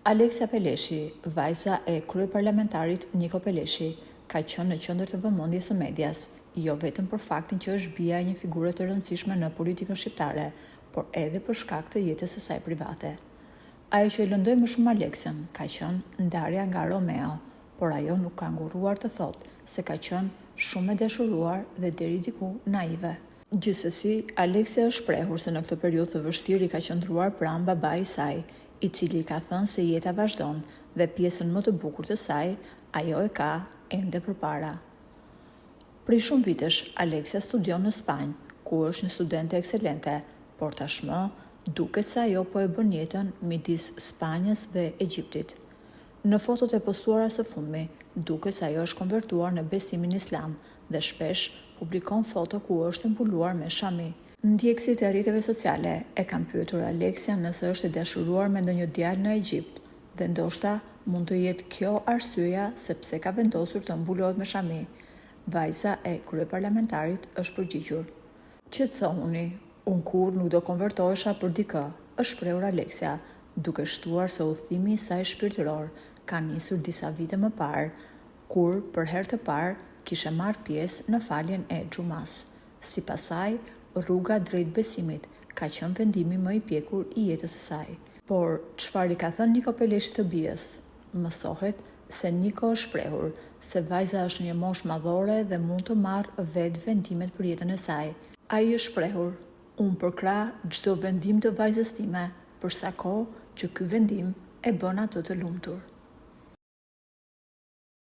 Aleksia Peleshi, vajza e kryeparlamentarit Niko Peleshi, ka qenë në qendër të vëmendjes së medias, jo vetëm për faktin që është bija e një figure të rëndësishme në politikën shqiptare, por edhe për shkak të jetës së saj private. Ajo që e lëndoi më shumë Aleksian ka qenë ndarja nga Romeo, por ajo nuk ka nguruar të thotë se ka qenë shumë e dashuruar dhe deri diku naive. Gjithsesi, Aleksia është shprehur se në këtë periudhë të vështirë i ka qëndruar pranë babait i saj, i cili ka thënë se jeta vazhdon dhe pjesën më të bukur të saj ajo e ka ende përpara. Prej shumë vitesh, Aleksia studion në Spanjë, ku është një studente ekselente, por tashmë duket se ajo po e bën jetën midis Spanjës dhe Egjiptit. Në fotot e postuara së fundmi, duket se ajo është konvertuar në besimin islam dhe shpesh publikon foto ku është mbuluar me shami. Ndjekësit e rrjeteve sociale e kanë pyetur Aleksian nëse është e dashuruar me ndonjë djalë në Egjipt dhe ndoshta mund të jetë kjo arsyeja sepse ka vendosur të mbulohet me shami. Vajza e kryeparlamentarit është përgjigjur: "Qetësohuni, unë kurrë nuk do konvertohesha për dikë", është shprehur Aleksia, duke shtuar se udhëtimi i saj shpirtëror ka nisur disa vite më parë, kur për herë të parë kishte marrë pjesë në faljen e xhumas. Sipas saj, rruga drejt besimit ka qenë vendimi më i pjekur i jetës së saj. Por çfarë i ka thënë Niko Peleshi të bijës? Mësohet se Niko është shprehur se vajza është një moshë madhore dhe mund të marrë vetë vendimet për jetën e saj. Ai është shprehur: "Unë përkrah çdo vendim të vajzës time, për sa kohë që ky vendim e bën atë të lumtur."